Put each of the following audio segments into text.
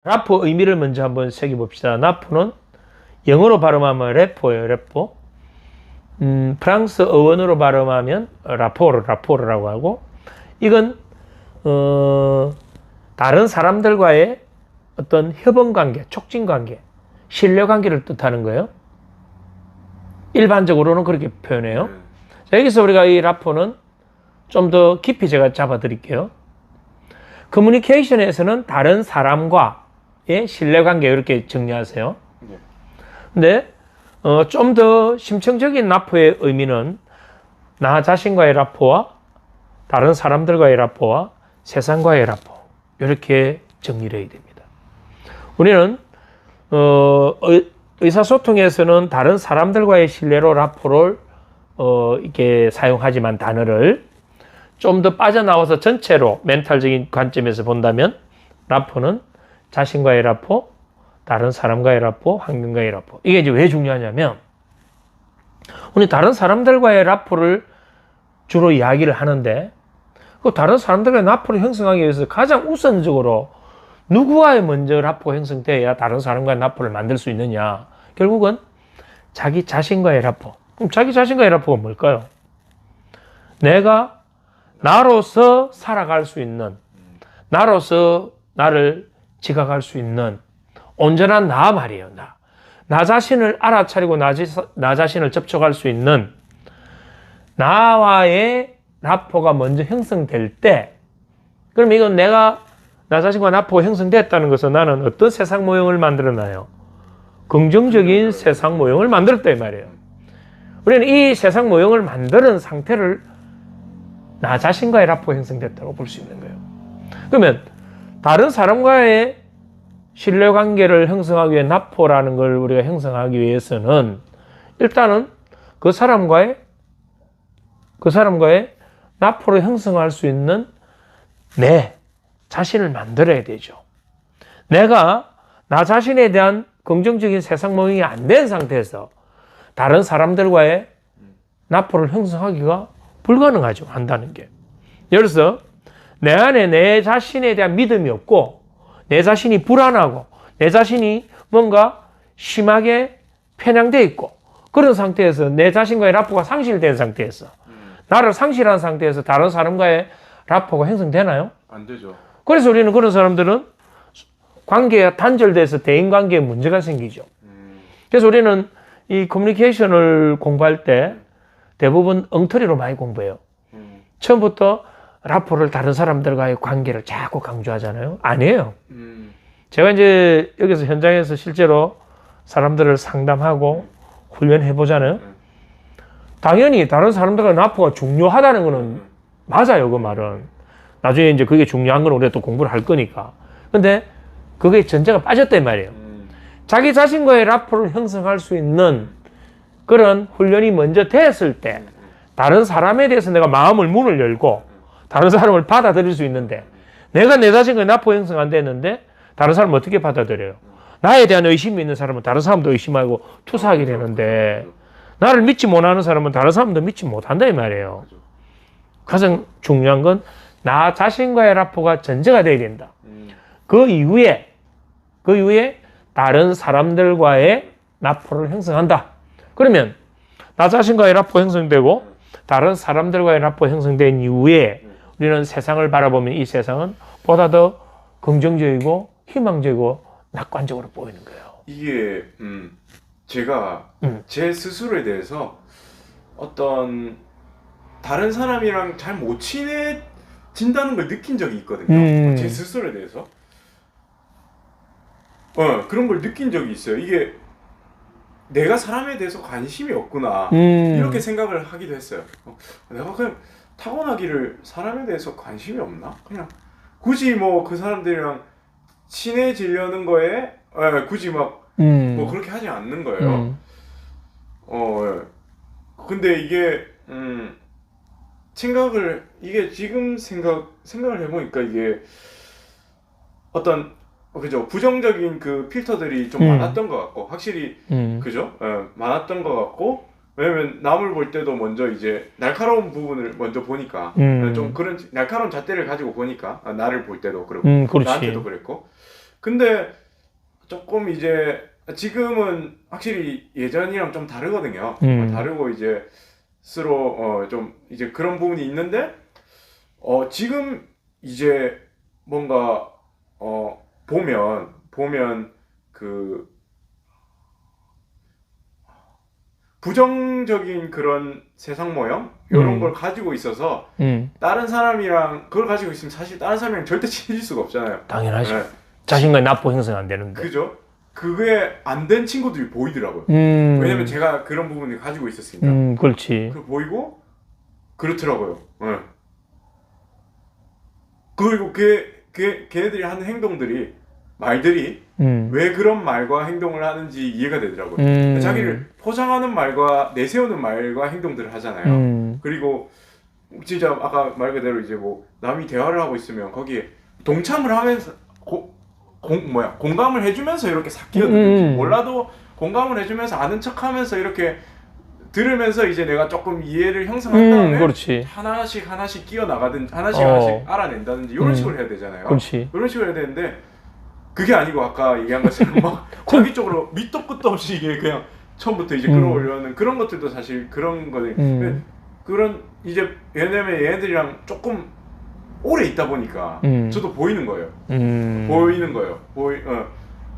라포 의미를 먼저 한번 새겨봅시다. 라포는 영어로 발음하면 래퍼예요, 래퍼. 프랑스 어원으로 발음하면 라포르라고 하고, 이건 다른 사람들과의 어떤 협업관계, 촉진관계, 신뢰관계를 뜻하는 거예요. 일반적으로는 그렇게 표현해요. 자, 여기서 우리가 이 라포는 좀 더 깊이 제가 잡아드릴게요. 커뮤니케이션에서는 다른 사람과의 신뢰관계 이렇게 정리하세요. 근데 좀 더 심층적인 라포의 의미는 나 자신과의 라포와 다른 사람들과의 라포와 세상과의 라포 이렇게 정리를 해야 됩니다. 우리는 의사소통에서는 다른 사람들과의 신뢰로 라포를 이렇게 사용하지만 단어를 좀 더 빠져나와서 전체로 멘탈적인 관점에서 본다면 라포는 자신과의 라포, 다른 사람과의 라포, 환경과의 라포. 이게 이제 왜 중요하냐면 우리 다른 사람들과의 라포를 주로 이야기를 하는데 그 다른 사람들과의 라포를 형성하기 위해서 가장 우선적으로 누구와의 먼저 라포가 형성돼야 다른 사람과의 라포를 만들 수 있느냐. 결국은 자기 자신과의 라포. 그럼 자기 자신과의 라포가 뭘까요? 내가 나로서 살아갈 수 있는, 나로서 나를 지각할 수 있는 온전한 나 말이에요. 나 자신을 알아차리고 나 자신을 접촉할 수 있는 나와의 라포가 먼저 형성될 때, 그럼 이건 내가 나 자신과 라포가 형성됐다는 것은 나는 어떤 세상 모형을 만들어놔요? 긍정적인 세상 모형을 만들었다 이 말이에요. 우리는 이 세상 모형을 만드는 상태를 나 자신과의 라포가 형성됐다고 볼 수 있는 거예요. 그러면 다른 사람과의 신뢰관계를 형성하기 위해 라포라는 걸 우리가 형성하기 위해서는 일단은 그 사람과의 라포를 형성할 수 있는 내 자신을 만들어야 되죠. 내가 나 자신에 대한 긍정적인 세상 모형이 안 된 상태에서 다른 사람들과의 라포를 형성하기가 불가능하죠. 한다는 게. 예를 들어서 내 안에 내 자신에 대한 믿음이 없고 내 자신이 불안하고 내 자신이 뭔가 심하게 편향되어 있고 그런 상태에서 내 자신과의 라포가 상실된 상태에서 나를 상실한 상태에서 다른 사람과의 라포가 형성되나요? 안 되죠. 그래서 우리는 그런 사람들은 관계가 단절돼서 대인관계에 문제가 생기죠. 그래서 우리는 이 커뮤니케이션을 공부할 때 대부분 엉터리로 많이 공부해요. 처음부터 라포를 다른 사람들과의 관계를 자꾸 강조하잖아요. 아니에요. 제가 이제 여기서 현장에서 실제로 사람들을 상담하고 훈련해 보잖아요. 당연히 다른 사람들과 라포가 중요하다는 거는 맞아요. 그 말은. 나중에 이제 그게 중요한 건 우리가 또 공부를 할 거니까. 근데 그게 전제가 빠졌단 말이에요. 자기 자신과의 라포를 형성할 수 있는 그런 훈련이 먼저 됐을 때 다른 사람에 대해서 내가 마음을 문을 열고 다른 사람을 받아들일 수 있는데 내가 내 자신과의 라포 형성 안 됐는데 다른 사람은 어떻게 받아들여요? 나에 대한 의심이 있는 사람은 다른 사람도 의심하고 투사하게 되는데 나를 믿지 못하는 사람은 다른 사람도 믿지 못한다 이 말이에요. 가장 중요한 건 나 자신과의 라포가 전제가 돼야 된다. 그 이후에 다른 사람들과의 라포를 형성한다. 그러면 나 자신과의 라포 형성되고 다른 사람들과의 라포 형성된 이후에 우리는 세상을 바라보면 이 세상은 보다 더 긍정적이고 희망적이고 낙관적으로 보이는 거예요. 이게 제가 제 스스로에 대해서 어떤 다른 사람이랑 잘 못 친해진다는 걸 느낀 적이 있거든요. 제 스스로에 대해서 그런 걸 느낀 적이 있어요. 이게 내가 사람에 대해서 관심이 없구나 이렇게 생각을 하기도 했어요. 내가 그냥 타고나기를 사람에 대해서 관심이 없나? 그냥 굳이 뭐 그 사람들이랑 친해지려는 거에 굳이 막 뭐 그렇게 하지 않는 거예요. 근데 이게 이게 지금 생각을 해보니까 이게 어떤 그죠 부정적인 그 필터들이 좀 많았던 것 같고 확실히 그죠 많았던 것 같고 왜냐면 남을 볼 때도 먼저 이제 날카로운 부분을 먼저 보니까 좀 그런 날카로운 잣대를 가지고 보니까 나를 볼 때도 그렇고 그렇지. 나한테도 그랬고 근데 조금 이제 지금은 확실히 예전이랑 좀 다르거든요. 다르고 이제 스스로 좀 이제 그런 부분이 있는데 지금 이제 뭔가 보면 그 부정적인 그런 세상 모형 이런 걸 가지고 있어서 다른 사람이랑 그걸 가지고 있으면 사실 다른 사람이랑 절대 친해질 수가 없잖아요. 당연하죠. 네. 자신감이 나쁘 형성 안 되는데. 그죠? 그게 안 된 친구들이 보이더라고요. 왜냐면 제가 그런 부분을 가지고 있었으니까. 그렇지. 그 보이고 그렇더라고요. 네. 그리고 걔네들이 하는 행동들이 말들이 왜 그런 말과 행동을 하는지 이해가 되더라고요. 자기를 포장하는 말과 내세우는 말과 행동들을 하잖아요. 그리고 진짜 아까 말 그대로 이제 뭐 남이 대화를 하고 있으면 거기에 동참을 하면서 공감을 해주면서 이렇게 삭히는지 몰라도 공감을 해주면서 아는 척하면서 이렇게 들으면서 이제 내가 조금 이해를 형성한 다음에 그렇지. 하나씩 끼어 나가든지 하나씩 알아낸다든지 이런 식으로 해야 되잖아요. 그렇지. 이런 식으로 해야 되는데 그게 아니고 아까 얘기한 것처럼 막 자기 쪽으로 밑도 끝도 없이 이게 그냥 처음부터 이제 끌어올려는 그런 것들도 사실 그런 거들 그런 이제 왜냐면 얘네들이랑 조금 오래 있다 보니까 저도 보이는 거예요. 보이는 거예요.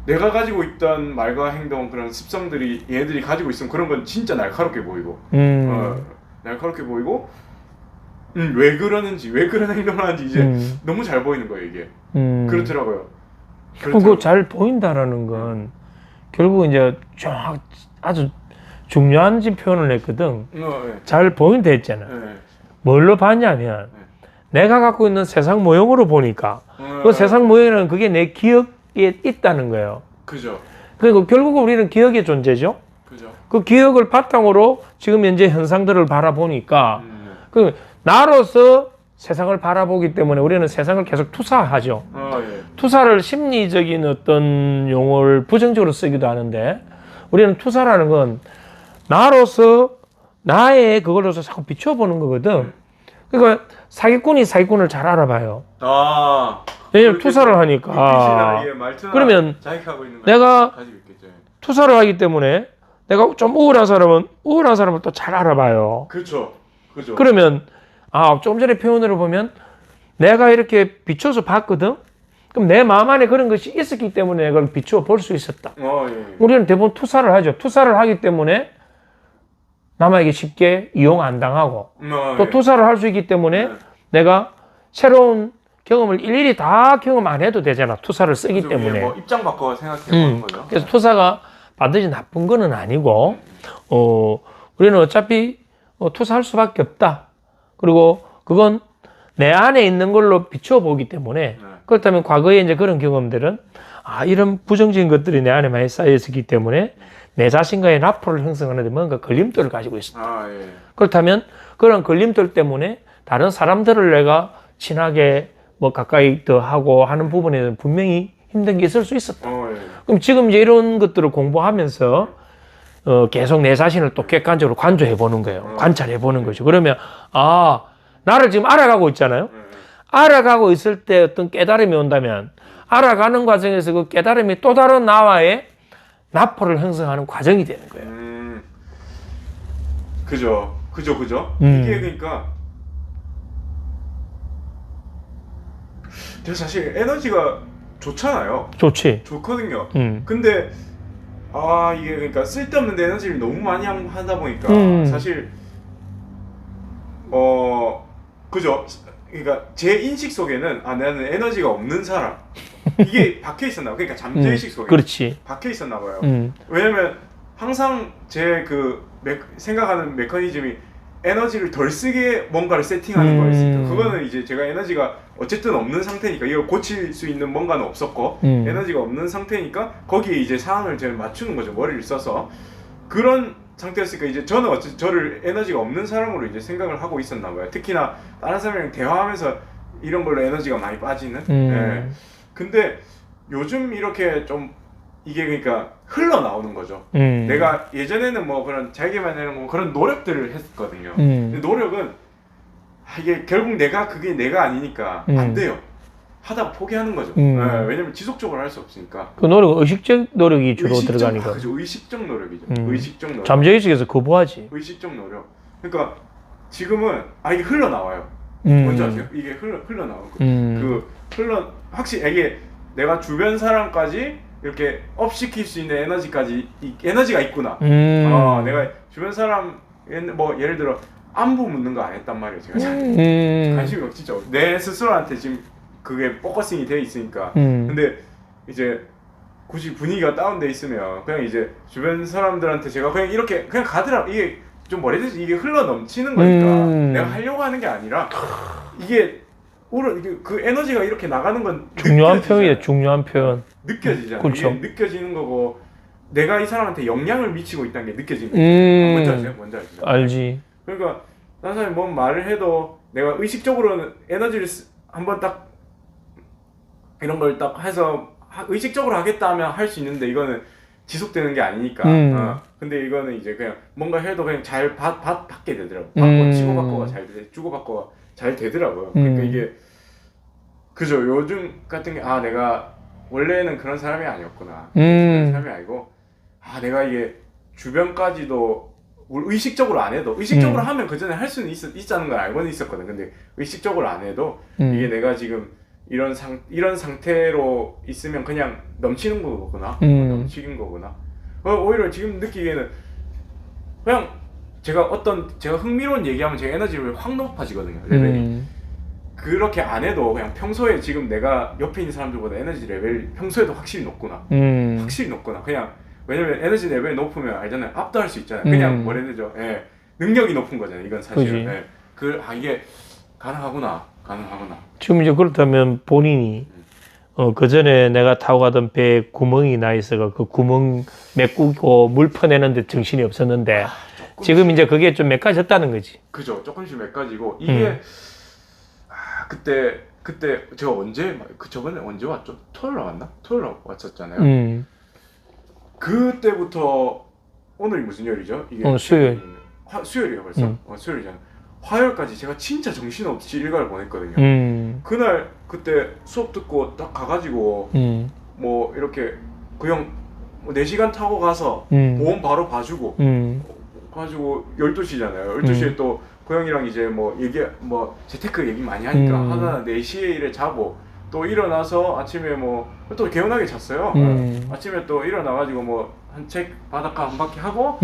내가 가지고 있던 말과 행동 그런 습성들이 얘네들이 가지고 있으면 그런 건 진짜 날카롭게 보이고 날카롭게 보이고 왜 그러는지 왜 그런 행동을 하는지 이제 너무 잘 보이는 거예요 이게. 그렇더라고요. 그거 잘 보인다라는 건 결국 이제 아주 중요한 표현을 했거든. 네. 잘 보인다 했잖아. 네. 뭘로 봤냐면 내가 갖고 있는 세상 모형으로 보니까 그 세상 모형이라는 그게 내 기억에 있다는 거예요. 그죠. 그리고 결국 우리는 기억의 존재죠. 그죠. 그 기억을 바탕으로 지금 현재 현상들을 바라보니까 그 나로서 세상을 바라보기 때문에 우리는 세상을 계속 투사하죠. 예. 투사를 심리적인 어떤 용어를 부정적으로 쓰기도 하는데 우리는 투사라는 건 나로서 나의 그걸로서 자꾸 비춰보는 거거든. 그러니까 사기꾼이 사기꾼을 잘 알아봐요. 왜냐면 투사를 하니까. 그러면 자익하고 있는 내가 투사를 하기 때문에 내가 좀 우울한 사람은 우울한 사람을 또 잘 알아봐요. 그렇죠. 그죠. 그러면 좀 전에 표현으로 보면 내가 이렇게 비춰서 봤거든. 그럼 내 마음 안에 그런 것이 있었기 때문에 그걸 비추어 볼 수 있었다. 예. 우리는 대부분 투사를 하죠. 투사를 하기 때문에 남에게 쉽게 이용 안 당하고 또 투사를 할 수 있기 때문에 내가 새로운 경험을 일일이 다 경험 안 해도 되잖아. 투사를 쓰기 때문에. 뭐 입장 바꿔 생각해 보는 거죠. 그래서 투사가 반드시 나쁜 거는 아니고 우리는 어차피 투사할 수밖에 없다. 그리고 그건 내 안에 있는 걸로 비추어 보기 때문에 그렇다면 과거에 이제 그런 경험들은 이런 부정적인 것들이 내 안에 많이 쌓여 있었기 때문에 내 자신과의 라포를 형성하는 데 뭔가 걸림돌을 가지고 있었다. 예. 그렇다면 그런 걸림돌 때문에 다른 사람들을 내가 친하게 뭐 가까이 더 하고 하는 부분에는 분명히 힘든 게 있을 수 있었다. 예. 그럼 지금 이제 이런 것들을 공부하면서 계속 내 자신을 또 객관적으로 관조해 보는 거예요. 관찰해 보는 거죠. 그러면 나를 지금 알아가고 있잖아요. 알아가고 있을 때 어떤 깨달음이 온다면 알아가는 과정에서 그 깨달음이 또 다른 나와의 나포를 형성하는 과정이 되는 거예요. 그죠. 이게 그러니까 사실 에너지가 좋잖아요. 좋거든요. 근데 이게 그러니까 쓸데없는 에너지를 너무 많이 하다 보니까 사실 그죠. 그러니까 제 인식 속에는 나는 에너지가 없는 사람 이게 박혀 있었나 봐요. 그러니까 잠재의식 속에 그렇지. 박혀 있었나 봐요. 왜냐면 항상 제 그 생각하는 메커니즘이 에너지를 덜 쓰게 뭔가를 세팅하는 거였으니까 그거는 이제 제가 에너지가 어쨌든 없는 상태니까 이걸 고칠 수 있는 뭔가는 없었고 에너지가 없는 상태니까 거기에 이제 상황을 제가 맞추는 거죠. 머리를 써서 그런 상태였으니까 이제 저는 어쨌든 저를 에너지가 없는 사람으로 이제 생각을 하고 있었나 봐요. 특히나 다른 사람이랑 대화하면서 이런 걸로 에너지가 많이 빠지는. 예. 근데 요즘 이렇게 좀 이게 그러니까 흘러나오는 거죠. 내가 예전에는 뭐 그런 자기만의 뭐 그런 노력들을 했거든요. 근데 노력은 이게 결국 그게 내가 아니니까 안 돼요. 하다가 포기하는 거죠. 음. 네, 왜냐면 지속적으로 할 수 없으니까. 그 노력은 의식적 노력이 주로 들어가니까. 그죠. 의식적 노력이죠. 의식적 노력. 잠재의식에서 거부하지. 의식적 노력. 그러니까 지금은 이게 흘러나와요. 뭔지 아세요? 이게 흘러나오고 확실히 이게 내가 주변 사람까지 이렇게 업시킬 수 있는 에너지가 있구나. 내가 주변 사람 뭐 예를 들어 안부 묻는 거 안 했단 말이에요. 제가 관심이 진짜 내 스스로한테 지금 그게 포커싱이 돼 있으니까. 근데 이제 굳이 분위기가 다운돼 있으면 그냥 이제 주변 사람들한테 제가 그냥 이렇게 그냥 가더라. 이게 좀 뭐라 해야 되지? 이게 흘러 넘치는 거니까 내가 하려고 하는 게 아니라 이게 그 에너지가 이렇게 나가는 건 중요한 표현이에요. 중요한 표현. 느껴지잖아요. 그렇죠. 이게 느껴지는 거고 내가 이 사람한테 영향을 미치고 있다는 게 느껴지는 거예요. 뭔지 아세요? 뭔지 알죠? 알지. 그러니까 다른 사람이 뭔 말을 해도 내가 의식적으로는 에너지를 한번 딱 이런 걸 딱 해서 의식적으로 하겠다 하면 할 수 있는데 이거는 지속되는 게 아니니까. 근데 이거는 이제 그냥 뭔가 해도 그냥 잘 받게 되더라고. 치고받고가 주고받고가 잘 되더라고요. 그러니까 이게 그죠. 요즘 같은 게 내가 원래는 그런 사람이 아니었구나. 그런 사람이 아니고 내가 이게 주변까지도 의식적으로 안 해도 의식적으로 하면 그 전에 할 수는 있다는 걸 알고는 있었거든. 근데 의식적으로 안 해도 이게 내가 지금 이런 상태로 있으면 그냥 넘치는 거구나. 넘치는 거구나. 오히려 지금 느끼기에는 그냥 제가 흥미로운 얘기하면 제 에너지를 확 높아지거든요. 레벨이. 그렇게 안 해도 그냥 평소에 지금 내가 옆에 있는 사람들보다 에너지 레벨이 평소에도 확실히 높구나. 확실히 높구나. 그냥 왜냐면 에너지 레벨이 높으면 알잖아요. 압도할 수 있잖아요. 그냥 뭐라 해야 되죠? 예. 능력이 높은 거잖아요. 이건 사실은. 예. 이게 가능하구나. 지금 이제 그렇다면 본인이 그 전에 내가 타고 가던 배에 구멍이 나 있어가 그 구멍 메꾸고 물 퍼내는데 정신이 없었는데 지금 이제 그게 좀 메꿔졌다는 거지. 그죠. 조금씩 메꿔지고 이게 그때 제가 저번에 언제 왔죠? 토요일 왔나? 토요일 왔었잖아요. 그때부터 오늘이 무슨 요일이죠? 이게 수요일. 수요일이에요 벌써. 수요일이잖아요. 화요일까지 제가 진짜 정신없이 일과를 보냈거든요. 그때 수업 듣고 딱 가가지고 뭐 이렇게 그냥 4시간 타고 가서 보험 바로 봐주고 가지고 12시잖아요. 12시에 또 그 형이랑 이제 재테크 얘기 많이 하니까 하나 4시에 일에 자고 또 일어나서 아침에 또 개운하게 잤어요. 아침에 또 일어나가지고 한 책 바닷가 한 바퀴 하고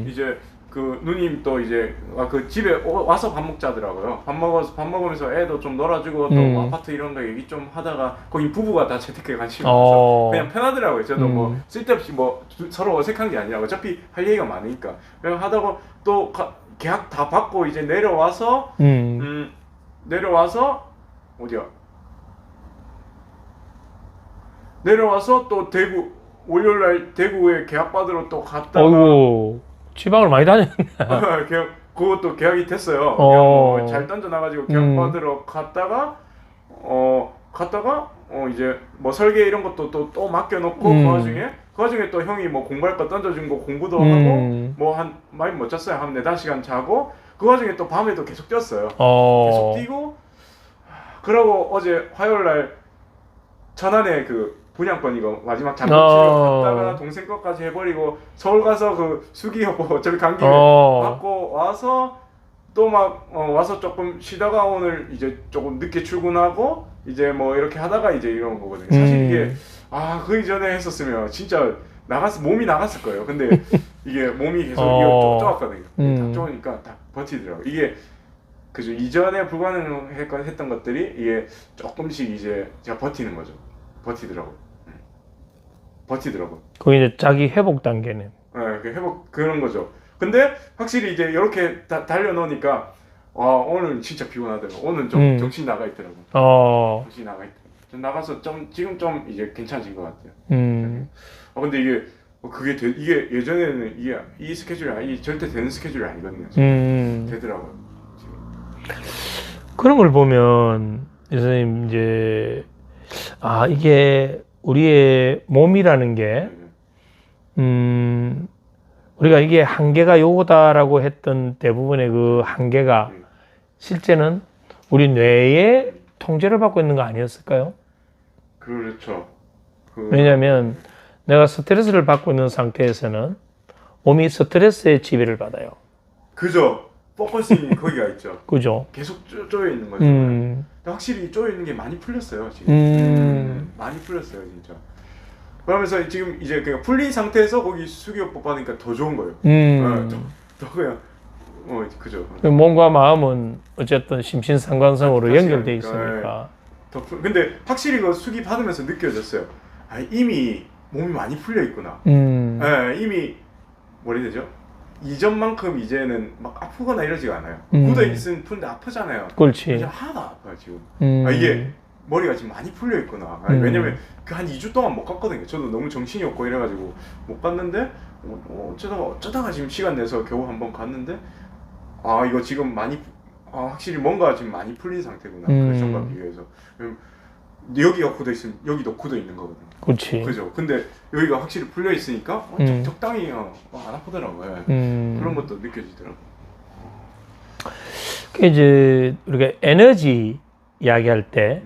이제 그 누님 또 이제 그 집에 와서 밥 먹자더라고요. 밥 먹으면서 애도 좀 놀아주고 또 아파트 이런 거 얘기 좀 하다가 거기 부부가 다 재테크에 관심이 많아서 그냥 편하더라고요. 저도 쓸데없이 서로 어색한 게 아니라 어차피 할 얘기가 많으니까 그냥 하다가 또 계약 다 받고 이제 내려와서 내려와서 또 월요일날 대구에 계약 받으러 또 갔다가 지방을 많이 다녔네. 그것도 계약이 됐어요. 잘 던져놔가지고 계약 받으러 갔다가 이제 설계 이런 것도 또 맡겨놓고 그 와중에 또 형이 공부할 거 던져준 거 공부도 하고 많이 못 잤어요. 한 4-5시간 자고 그 와중에 또 밤에도 계속 뛰었어요. 계속 뛰고 그러고 어제 화요일날 천안에 그 분양권 이거 마지막 장고 치러 갔다가 동생 것까지 해버리고 서울 가서 그 수기여고 어차피 간 김에 받고 와서 또 와서 조금 쉬다가 오늘 이제 조금 늦게 출근하고 이제 이렇게 하다가 이제 이런 거거든요. 사실 이게 그 이전에 했었으면 진짜 몸이 나갔을 거예요. 근데 이게 몸이 계속 이거 쪼았거든요. 다 쪼으니까 다 버티더라고요. 이게 그죠. 이전에 불가능했던 것들이 이게 조금씩 이제 제가 버티는 거죠. 버티더라고요. 그게 이제 자기 회복 단계네. 네, 회복 그런 거죠. 근데 확실히 이제 이렇게 달려놓으니까 오늘 진짜 피곤하더라고. 오늘 좀 정신 나가 있더라고. 정신 나가 있더라고. 좀 나가서 지금 좀 이제 괜찮아진 것 같아요. 근데 이게 이게 예전에는 이 스케줄이 절대 되는 스케줄이 아니거든요. 되더라고요. 지금. 그런 걸 보면 선생님 이제 이게 우리의 몸이라는 게 우리가 이게 한계가 요거다라고 했던 대부분의 그 한계가 실제는 우리 뇌의 통제를 받고 있는 거 아니었을까요? 그렇죠. 왜냐하면 내가 스트레스를 받고 있는 상태에서는 몸이 스트레스의 지배를 받아요. 그죠. 포커싱이 거기가 있죠. 그죠? 계속 쪼여 있는 거죠. 근데 확실히 쪼여 있는 게 많이 풀렸어요 지금. 많이 풀렸어요 진짜. 그러면서 지금 이제 그냥 풀린 상태에서 거기 수기요법 받으니까 더 좋은 거예요. 더 그냥 그죠. 몸과 마음은 어쨌든 심신상관성으로 연결돼 있으니까. 근데 확실히 그 수기 받으면서 느껴졌어요. 아, 이미 몸이 많이 풀려 있구나. 이미 뭐라 해야 되죠? 이전만큼 이제는 막 아프거나 이러지가 않아요. 굳어 있으면 푸는데 아프잖아요. 그렇지. 이제 하나도 안 아파요 지금. 이게 머리가 지금 많이 풀려 있구나. 왜냐면 그 한 2주 동안 못 갔거든요. 저도 너무 정신이 없고 이래가지고 못 갔는데 어쩌다가 지금 시간 내서 겨우 한번 갔는데 아 이거 지금 많이 확실히 뭔가 지금 많이 풀린 상태구나. 그 전과 비교해서. 여기가 굳어 있으면 여기도 굳어 있는 거거든요. 그렇지. 그죠. 근데 여기가 확실히 풀려 있으니까 적당히 안 아프더라고요. 그런 것도 느껴지더라고요. 이제 우리가 에너지 이야기할 때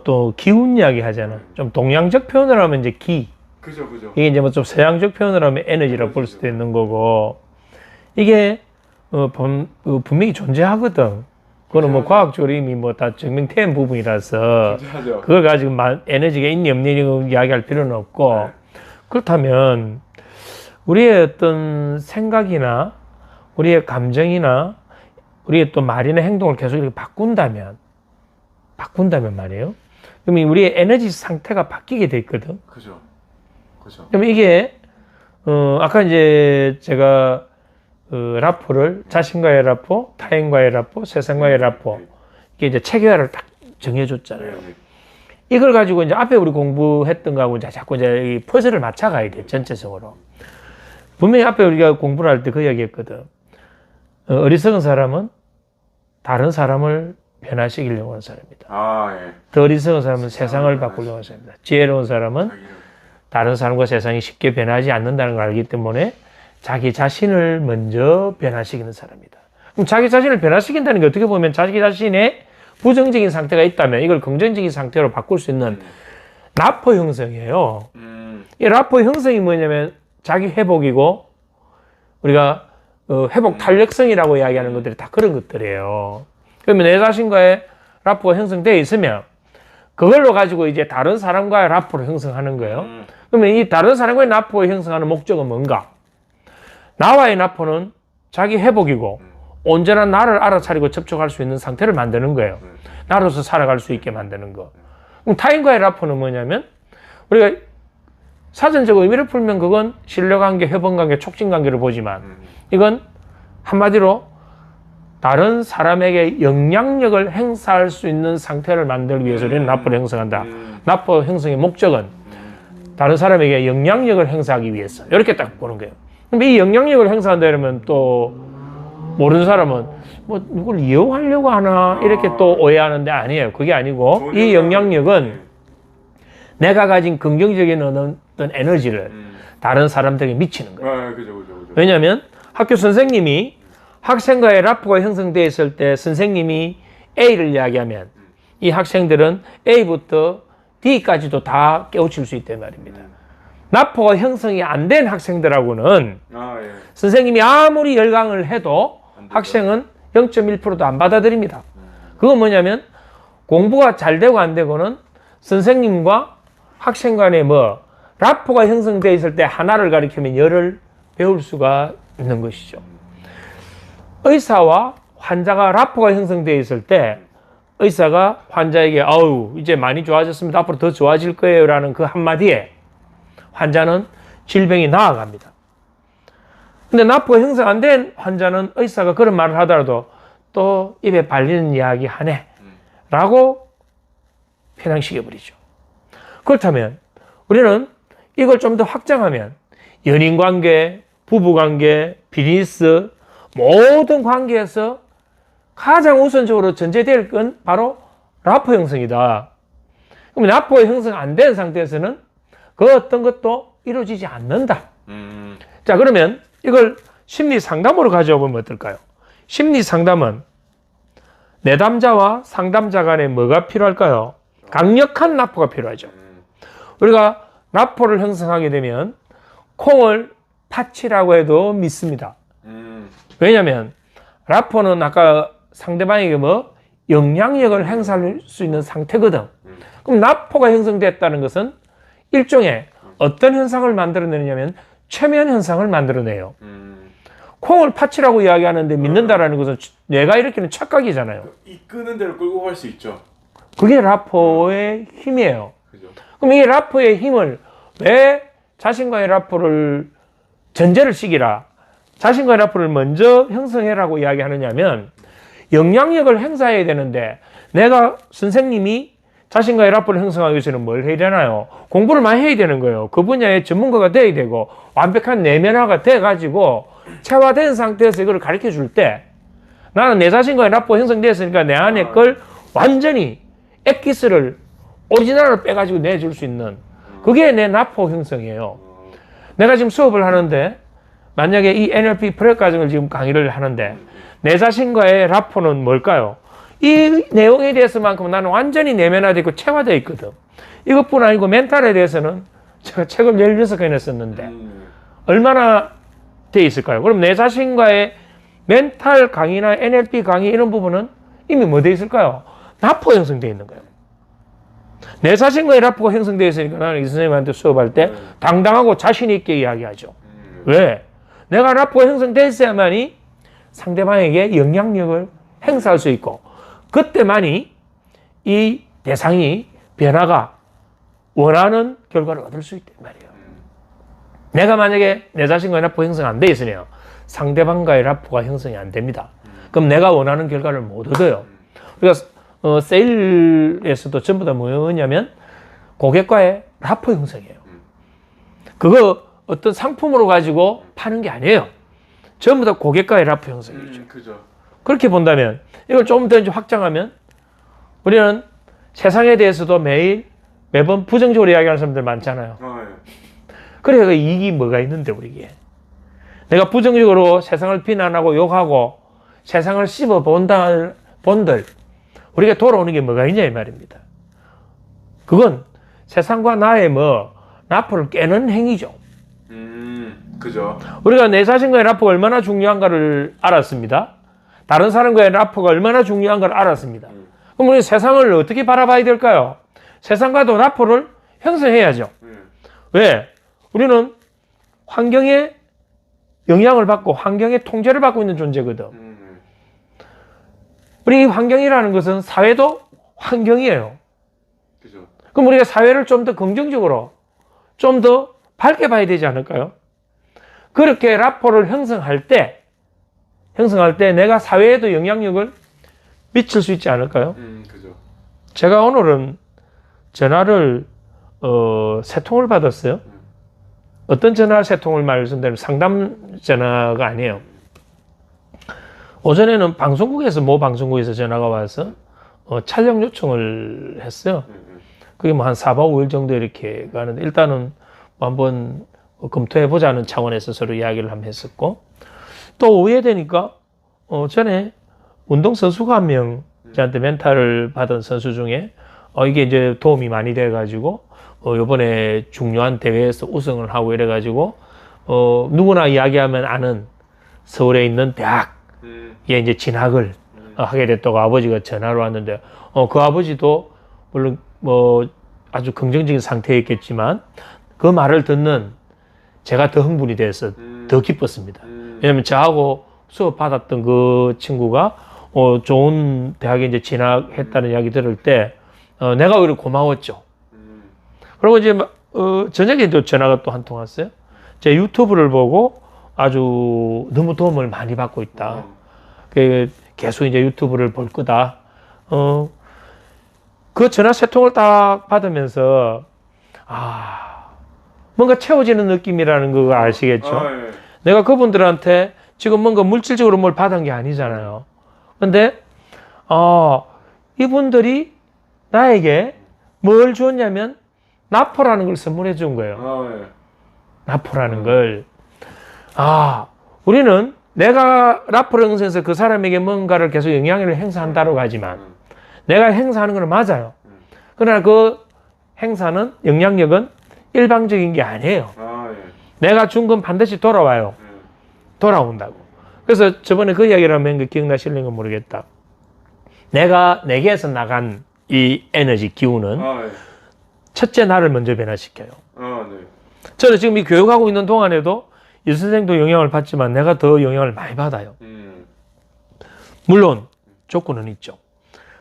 또 기운 이야기 하잖아. 좀 동양적 표현을 하면 이제 기. 그죠. 이게 이제 뭐 좀 서양적 표현을 하면 에너지라고 볼 수도 있는 거고. 이게 분명히 존재하거든. 그거는 뭐 과학적으로 이미 뭐 다 증명된 부분이라서 존재하죠. 그걸 가지고 에너지가 있니 없니 이야기할 필요는 없고. 그렇다면 우리의 어떤 생각이나 우리의 감정이나 우리의 또 말이나 행동을 계속 이렇게 바꾼다면 말이에요. 그러면 우리의 에너지 상태가 바뀌게 돼 있거든. 그죠. 그러면 이게 아까 이제 제가 라포를 자신과의 라포, 타인과의 라포, 세상과의 라포 이게 이제 체계화를 딱 정해줬잖아요. 이걸 가지고 이제 앞에 우리 공부했던 거하고 이제 자꾸 이제 이 퍼즐을 맞춰가야 돼 전체적으로. 분명히 앞에 우리가 공부를 할 때 그 이야기했거든. 어리석은 사람은 다른 사람을 변화시키려고 하는 사람이다. 더 어리석은 사람은 세상을 바꾸려고 하는 사람이다. 지혜로운 사람은 다른 사람과 세상이 쉽게 변하지 않는다는 걸 알기 때문에 자기 자신을 먼저 변화시키는 사람이다. 그럼 자기 자신을 변화시킨다는 게 어떻게 보면 자기 자신의 부정적인 상태가 있다면 이걸 긍정적인 상태로 바꿀 수 있는 라포 형성이에요. 이 라포 형성이 뭐냐면 자기 회복이고 우리가 회복 탄력성이라고 이야기하는 것들이 다 그런 것들이에요. 그러면 내 자신과의 라포가 형성되어 있으면 그걸로 가지고 이제 다른 사람과의 라포를 형성하는 거예요. 그러면 이 다른 사람과의 라포를 형성하는 목적은 뭔가? 나와의 라포는 자기 회복이고 온전한 나를 알아차리고 접촉할 수 있는 상태를 만드는 거예요. 나로서 살아갈 수 있게 만드는 거. 그럼 타인과의 라포는 뭐냐면 우리가 사전적 의미를 풀면 그건 신뢰관계, 협업관계, 촉진관계를 보지만 이건 한마디로 다른 사람에게 영향력을 행사할 수 있는 상태를 만들기 위해서 우리는 라포를 형성한다. 라포 형성의 목적은 다른 사람에게 영향력을 행사하기 위해서 이렇게 딱 보는 거예요. 근데 이 영향력을 행사한다 이러면 또 모르는 사람은 뭐 누굴 이용하려고 하나 이렇게 또 오해하는데 아니에요. 그게 아니고 이 영향력은 내가 가진 긍정적인 어떤 에너지를 다른 사람들에게 미치는 거예요. 그죠. 왜냐하면 학교 선생님이 학생과의 라포가 형성되어 있을 때 선생님이 A를 이야기하면 이 학생들은 A부터 D까지도 다 깨우칠 수 있단 말입니다. 라포가 형성이 안 된 학생들하고는 선생님이 아무리 열강을 해도 학생은 0.1%도 안 받아들입니다. 그건 뭐냐면 공부가 잘 되고 안 되고는 선생님과 학생 간에 라포가 형성되어 있을 때 하나를 가리키면 열을 배울 수가 있는 것이죠. 의사와 환자가 라포가 형성되어 있을 때 의사가 환자에게 아우 이제 많이 좋아졌습니다. 앞으로 더 좋아질 거예요 라는 그 한마디에 환자는 질병이 나아갑니다. 근데 라포가 형성 안 된 환자는 의사가 그런 말을 하더라도 또 입에 발리는 이야기 하네 라고 편향시켜버리죠. 그렇다면 우리는 이걸 좀 더 확장하면 연인관계, 부부관계, 비즈니스 모든 관계에서 가장 우선적으로 전제될 건 바로 라포 형성이다. 그럼 라포가 형성 안 된 상태에서는 그 어떤 것도 이루어지지 않는다. 자, 그러면 이걸 심리 상담으로 가져와 보면 어떨까요? 심리 상담은 내담자와 상담자 간에 뭐가 필요할까요? 강력한 라포가 필요하죠. 우리가 라포를 형성하게 되면 콩을 파치라고 해도 믿습니다. 왜냐하면 라포는 아까 상대방에게 뭐 영향력을 행사할 수 있는 상태거든. 그럼 라포가 형성됐다는 것은 일종의 어떤 현상을 만들어내느냐면 최면 현상을 만들어내요. 콩을 파치라고 이야기하는데 믿는다라는 것은 내가 일으키는 착각이잖아요. 이끄는 대로 끌고 갈 수 있죠. 그게 라포의 힘이에요. 그죠. 그럼 이 라포의 힘을 왜 자신과의 라포를 전제를 시키라, 자신과의 라포를 먼저 형성해라고 이야기하느냐면 영향력을 행사해야 되는데 내가 선생님이 자신과의 라포를 형성하기 위해서는 뭘 해야 되나요? 공부를 많이 해야 되는 거예요. 그 분야의 전문가가 돼야 되고 완벽한 내면화가 돼가지고 체화된 상태에서 이걸 가르쳐 줄 때 나는 내 자신과의 라포가 형성됐으니까 내 안에 걸 완전히 엑기스를 오리지널을 빼가지고 내줄 수 있는 그게 내 라포 형성이에요. 내가 지금 수업을 하는데 만약에 이 NLP 프로젝트 과정을 지금 강의를 하는데 내 자신과의 라포는 뭘까요? 이 내용에 대해서만큼 나는 완전히 내면화되고 체화되어 있거든. 이것뿐 아니고 멘탈에 대해서는 제가 책을 16권이나 썼는데 얼마나 돼 있을까요? 그럼 내 자신과의 멘탈 강의나 NLP 강의 이런 부분은 이미 뭐 돼 있을까요? 라포 형성되어 있는 거예요. 내 자신과의 라포가 형성되어 있으니까 나는 이 선생님한테 수업할 때 당당하고 자신 있게 이야기하죠. 왜? 내가 라포가 형성됐어야만이 상대방에게 영향력을 행사할 수 있고 그때만이 이 대상이 변화가 원하는 결과를 얻을 수 있단 말이에요. 내가 만약에 내 자신과의 라포 형성 안 돼 있으면 상대방과의 라포가 형성이 안 됩니다. 그럼 내가 원하는 결과를 못 얻어요. 그러니까 세일에서도 전부 다 뭐냐면 고객과의 라포 형성이에요. 그거 어떤 상품으로 가지고 파는 게 아니에요. 전부 다 고객과의 라포 형성이죠. 그죠. 그렇게 본다면 이걸 좀 더 이제 확장하면 우리는 세상에 대해서도 매번 부정적으로 이야기하는 사람들 많잖아요. 그래 그 이익이 뭐가 있는데 우리에게 내가 부정적으로 세상을 비난하고 욕하고 세상을 씹어 본들 우리가 돌아오는 게 뭐가 있냐 이 말입니다. 그건 세상과 나의 라포를 깨는 행위죠. 그죠. 우리가 내 자신과의 라포가 얼마나 중요한가를 알았습니다. 다른 사람과의 라포가 얼마나 중요한 걸 알았습니다. 그럼 우리 세상을 어떻게 바라봐야 될까요? 세상과도 라포를 형성해야죠. 왜? 우리는 환경에 영향을 받고 환경의 통제를 받고 있는 존재거든. 우리 환경이라는 것은 사회도 환경이에요. 그죠. 그럼 우리가 사회를 좀 더 긍정적으로 좀 더 밝게 봐야 되지 않을까요? 그렇게 라포를 형성할 때 내가 사회에도 영향력을 미칠 수 있지 않을까요? 그죠. 제가 오늘은 전화를 3통을 받았어요. 어떤 전화 3통을 말씀드리면 상담 전화가 아니에요. 오전에는 모 방송국에서 전화가 와서 촬영 요청을 했어요. 그게 뭐 한 4박 5일 정도 이렇게 가는데 일단은 한번 검토해보자는 차원에서 서로 이야기를 한번 했었고 또 오후에 되니까 전에 운동선수가 한 명 저한테 멘탈을 받은 선수 중에 이게 이제 도움이 많이 돼가지고 요번에 중요한 대회에서 우승을 하고 이래가지고 누구나 이야기하면 아는 서울에 있는 대학에 이제 진학을 하게 됐다고 아버지가 전화로 왔는데 그 아버지도 물론 뭐 아주 긍정적인 상태에 있겠지만 그 말을 듣는 제가 더 흥분이 돼서 더 기뻤습니다. 왜냐면 저하고 수업 받았던 그 친구가 좋은 대학에 이제 진학했다는 이야기 들을 때 내가 오히려 고마웠죠. 그리고 이제 저녁에 또 전화가 또 한 통 왔어요. 제 유튜브를 보고 아주 너무 도움을 많이 받고 있다. 계속 이제 유튜브를 볼 거다. 그 전화 3통을 딱 받으면서 뭔가 채워지는 느낌이라는 거 아시겠죠? 예. 내가 그분들한테 지금 뭔가 물질적으로 뭘 받은 게 아니잖아요. 근데 이분들이 나에게 뭘 줬냐면 라포라는 걸 선물해 준 거예요. 예. 라포라는 걸. 우리는 내가 라포를 형성해서 그 사람에게 뭔가를 계속 영향력을 행사한다고 하지만 내가 행사하는 건 맞아요. 그러나 그 행사는 영향력은 일방적인 게 아니에요. 아, 예. 내가 준 건 반드시 돌아와요. 돌아온다고. 그래서 저번에 그 이야기를 하면 기억나실는가 모르겠다. 내가 내게에서 나간 이 에너지 기운은 아, 예. 첫째 나를 먼저 변화시켜요. 아, 네. 저는 지금 이 교육하고 있는 동안에도 이 선생도 영향을 받지만 내가 더 영향을 많이 받아요. 물론 조건은 있죠.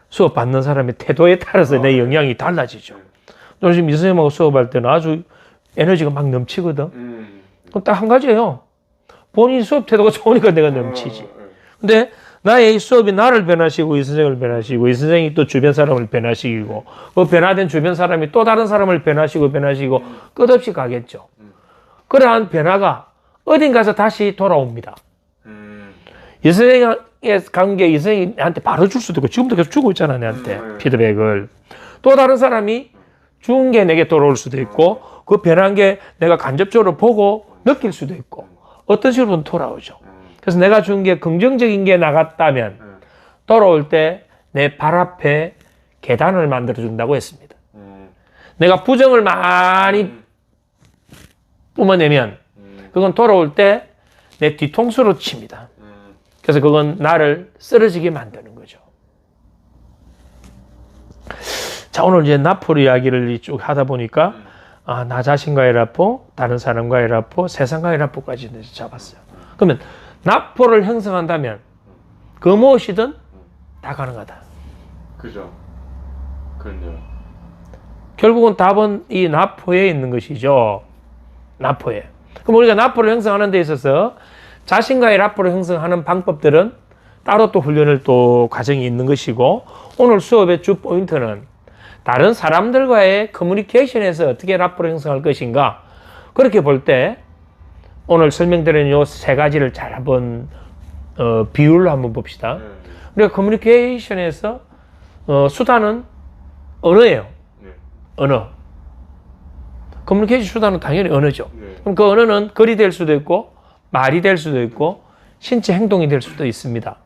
수업 받는 사람의 태도에 따라서 내 영향이 달라지죠. 저는 지금 이 선생님하고 수업할 때는 아주 에너지가 막 넘치거든. 그럼 딱 한 가지예요. 본인 수업 태도가 좋으니까 내가 넘치지. 근데 나의 이 수업이 나를 변화시키고 이 선생을 변화시키고 이 선생이 또 주변 사람을 변화시키고 그 변화된 주변 사람이 또 다른 사람을 변화시키고 끝없이 가겠죠. 그러한 변화가 어딘가서 다시 돌아옵니다. 이 선생의 관계, 이 선생이 나한테 바로 줄 수도 있고 지금도 계속 주고 있잖아, 내한테 피드백을. 또 다른 사람이 준 게 내게 돌아올 수도 있고 그 변한 게 내가 간접적으로 보고 느낄 수도 있고 어떤 식으로든 돌아오죠. 그래서 내가 준 게 긍정적인 게 나갔다면 돌아올 때 내 발 앞에 계단을 만들어 준다고 했습니다. 내가 부정을 많이 뿜어내면 그건 돌아올 때 내 뒤통수로 칩니다. 그래서 그건 나를 쓰러지게 만드는 거죠. 자, 오늘 이제 나폴 이야기를 쭉 하다 보니까 나 자신과의 라포, 다른 사람과의 라포, 세상과의 라포까지 잡았어요. 그러면 나포를 형성한다면 그 무엇이든 다 가능하다. 그죠. 그럼요. 결국은 답은 이 나포에 있는 것이죠. 나포에. 그럼 우리가 나포를 형성하는 데 있어서 자신과의 라포를 형성하는 방법들은 따로 또 훈련을 또 과정이 있는 것이고 오늘 수업의 주 포인트는 다른 사람들과의 커뮤니케이션에서 어떻게 라포를 형성할 것인가 그렇게 볼 때 오늘 설명드린 요 세 가지를 잘 한번 비율로 한번 봅시다. 우리가 커뮤니케이션에서 수단은 언어예요. 언어. 커뮤니케이션 수단은 당연히 언어죠. 그럼 그 언어는 글이 될 수도 있고 말이 될 수도 있고 신체 행동이 될 수도 있습니다.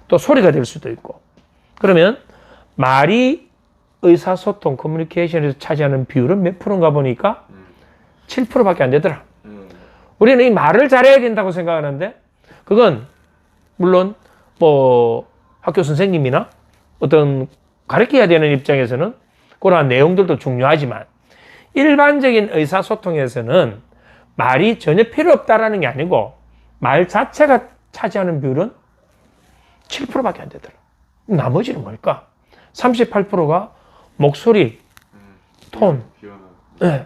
또 소리가 될 수도 있고. 그러면 말이 의사소통 커뮤니케이션에서 차지하는 비율은 몇 프로인가 보니까 7%밖에 안 되더라. 우리는 이 말을 잘해야 된다고 생각하는데 그건 물론 뭐 학교 선생님이나 어떤 가르쳐야 되는 입장에서는 그러한 내용들도 중요하지만 일반적인 의사소통에서는 말이 전혀 필요 없다라는 게 아니고 말 자체가 차지하는 비율은 7%밖에 안 되더라. 나머지는 뭘까? 38%가 목소리, 톤, 네.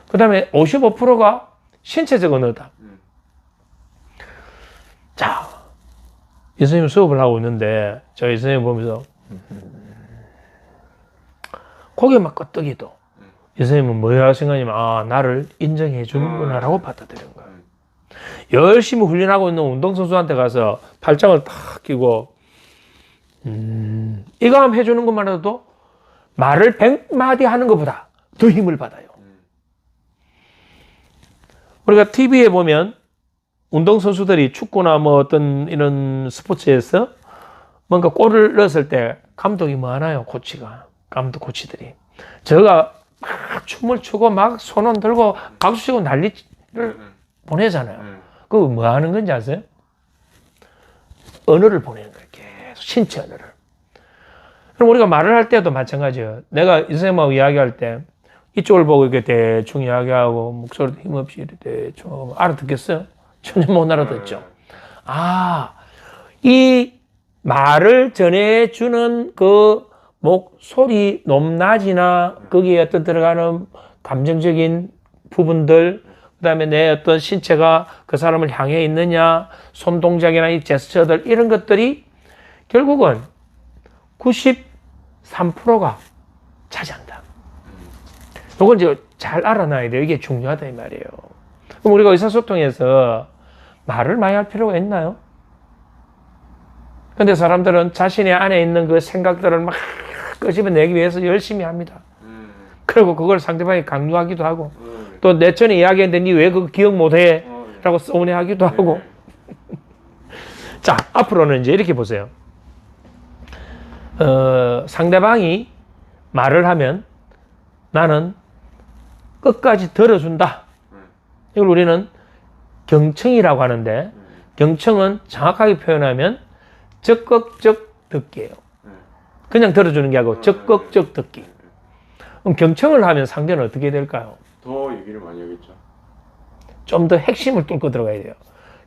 그 다음에 55%가 신체적 언어다. 자, 이 선생님 수업을 하고 있는데 저희 선생님 보면서 고개 막 끄덕이도 이 선생님은 뭐야 생각하냐면 나를 인정해 주는구나 라고 받아들인 거예요. 열심히 훈련하고 있는 운동선수한테 가서 팔짱을 탁 끼고 이거 한번 해주는 것만 해도 말을 100마디 하는 것보다 더 힘을 받아요. 우리가 TV에 보면 운동선수들이 축구나 뭐 어떤 이런 스포츠에서 뭔가 골을 넣었을 때 감독이 뭐 하나요? 코치들이. 저가 막 춤을 추고 막 손 들고 박수 치고 난리를 보내잖아요. 그거 뭐 하는 건지 아세요? 언어를 보내는 거예요. 계속 신체 언어를. 그럼 우리가 말을 할 때도 마찬가지예요. 내가 이 선생님하고 이야기할 때 이쪽을 보고 이렇게 대충 이야기하고 목소리도 힘없이 이렇게 대충 알아듣겠어요? 전혀 못 알아듣죠. 이 말을 전해주는 그 목소리, 높낮이나 거기에 어떤 들어가는 감정적인 부분들, 그 다음에 내 어떤 신체가 그 사람을 향해 있느냐, 손 동작이나 이 제스처들, 이런 것들이 결국은 93%가 차지한다. 이걸 이제 잘 알아놔야 돼요. 이게 중요하다 이 말이에요. 그럼 우리가 의사소통에서 말을 많이 할 필요가 있나요? 근데 사람들은 자신의 안에 있는 그 생각들을 막 끄집어내기 위해서 열심히 합니다. 그리고 그걸 상대방이 강요하기도 하고 또 내 전에 이야기했는데 니 왜 그거 기억 못해? 라고 서운해하기도 하고 자, 앞으로는 이제 이렇게 보세요. 상대방이 말을 하면 나는 끝까지 들어준다. 이걸 우리는 경청이라고 하는데, 경청은 정확하게 표현하면 적극적 듣기예요. 그냥 들어주는 게 아니고 적극적 듣기. 그럼 경청을 하면 상대는 어떻게 될까요? 더 얘기를 많이 하겠죠. 좀 더 핵심을 뚫고 들어가야 돼요.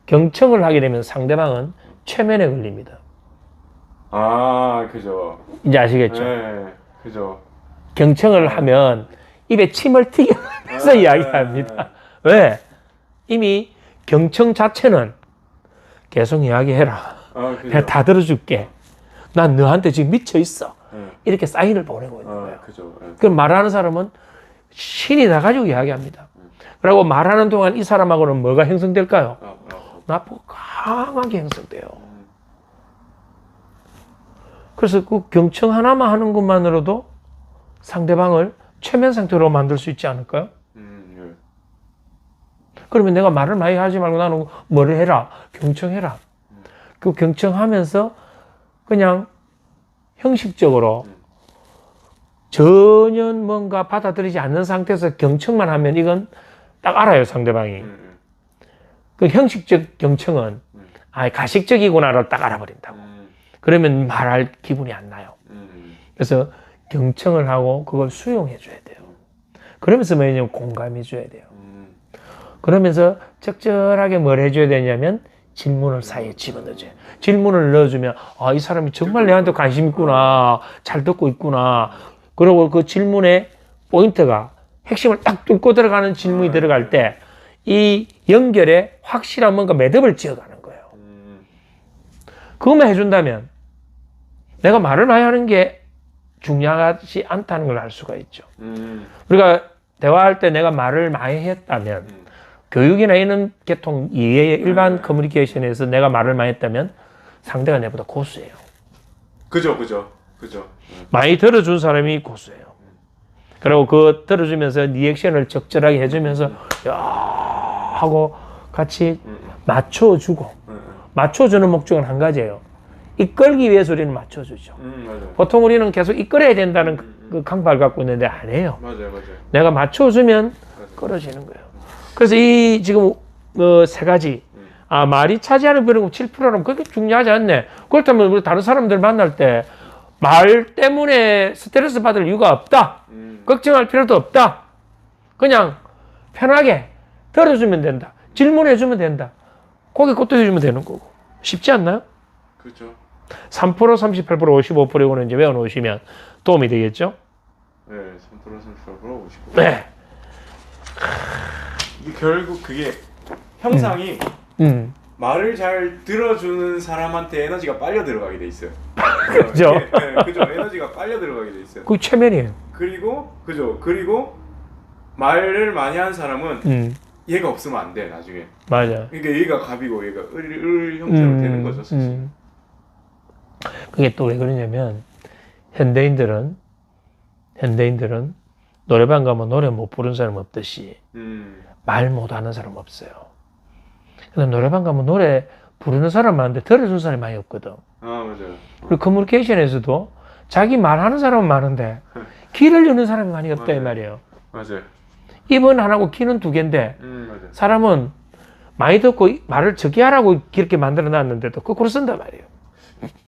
경청을 하게 되면 상대방은 최면에 걸립니다. 아, 그죠. 이제 아시겠죠? 네, 그죠. 경청을 하면 입에 침을 튀기면서 이야기합니다. 왜? 이미 경청 자체는 계속 이야기해라. 그죠. 내가 다 들어줄게. 난 너한테 지금 미쳐 있어. 네. 이렇게 사인을 보내고 있는 거예요. 그죠. 네. 그럼 말하는 사람은 신이 나가지고 이야기합니다. 그리고 말하는 동안 이 사람하고는 뭐가 형성될까요? 나쁘고 강하게 형성돼요. 그래서 그 경청 하나만 하는 것만으로도 상대방을 최면 상태로 만들 수 있지 않을까요? 예. 그러면 내가 말을 많이 하지 말고 나는 뭐를 해라? 경청해라. 그 경청하면서 그냥 형식적으로 전혀 뭔가 받아들이지 않는 상태에서 경청만 하면 이건 딱 알아요, 상대방이. 그 형식적 경청은 가식적이구나를 딱 알아버린다고. 그러면 말할 기분이 안 나요. 그래서 경청을 하고 그걸 수용해 줘야 돼요. 그러면서 뭐냐면 공감해 줘야 돼요. 그러면서 적절하게 뭘 해줘야 되냐면 질문을 사이에 집어넣어줘요. 질문을 넣어주면 이 사람이 정말 내한테 관심 있구나, 잘 듣고 있구나. 그리고 그 질문의 포인트가 핵심을 딱 뚫고 들어가는 질문이 들어갈 때 이 연결에 확실한 뭔가 매듭을 지어가는 거예요. 그것만 해준다면 내가 말을 많이 하는 게 중요하지 않다는 걸 알 수가 있죠. 우리가 대화할 때 내가 말을 많이 했다면 교육이나 이런 계통 이외의 일반 커뮤니케이션에서 내가 말을 많이 했다면 상대가 내보다 고수예요. 그죠. 많이 들어준 사람이 고수예요. 그리고 그 들어주면서 리액션을 적절하게 해주면서 야 하고 같이 맞춰주고 맞춰주는 목적은 한 가지예요. 이끌기 위해서 우리는 맞춰주죠. 맞아요. 보통 우리는 계속 이끌어야 된다는 그 강박을 갖고 있는데 안 해요. 맞아요. 내가 맞춰주면 끌어지는 거예요. 그래서 이 지금 세 가지 말이 차지하는 비율이 7%라면 그렇게 중요하지 않네. 그렇다면 우리 다른 사람들 만날 때 말 때문에 스트레스 받을 이유가 없다. 걱정할 필요도 없다. 그냥 편하게 들어주면 된다. 질문해주면 된다. 고개 꽂혀주면 되는 거고. 쉽지 않나요? 그렇죠. 3%, 38%, 55% 이거는 이제 외워놓으시면 도움이 되겠죠? 네, 3%, 38%, 55%. 네. 결국 그게 형상이 말을 잘 들어주는 사람한테 에너지가 빨려 들어가게 돼 있어요. 그죠? 네, 그죠. 에너지가 빨려 들어가게 돼 있어요. 그게 최면이에요. 그리고 말을 많이 하는 사람은 얘가 없으면 안 돼, 나중에. 맞아. 그러니까 얘가 갑이고 얘가 을 형태로 되는 거죠, 사실. 그게 또 왜 그러냐면 현대인들은 노래방 가면 노래 못 부르는 사람 없듯이 말 못하는 사람 없어요. 근데 노래방 가면 노래 부르는 사람 많은데 들어주는 사람이 많이 없거든. 맞아요. 그리고 커뮤니케이션에서도 자기 말하는 사람은 많은데 귀를 여는 사람이 많이 없다 이 말이에요. 맞아요. 입은 하나고 귀는 두 개인데 맞아요. 사람은 많이 듣고 말을 적게 하라고 그렇게 만들어 놨는데도 거꾸로 쓴단 말이에요.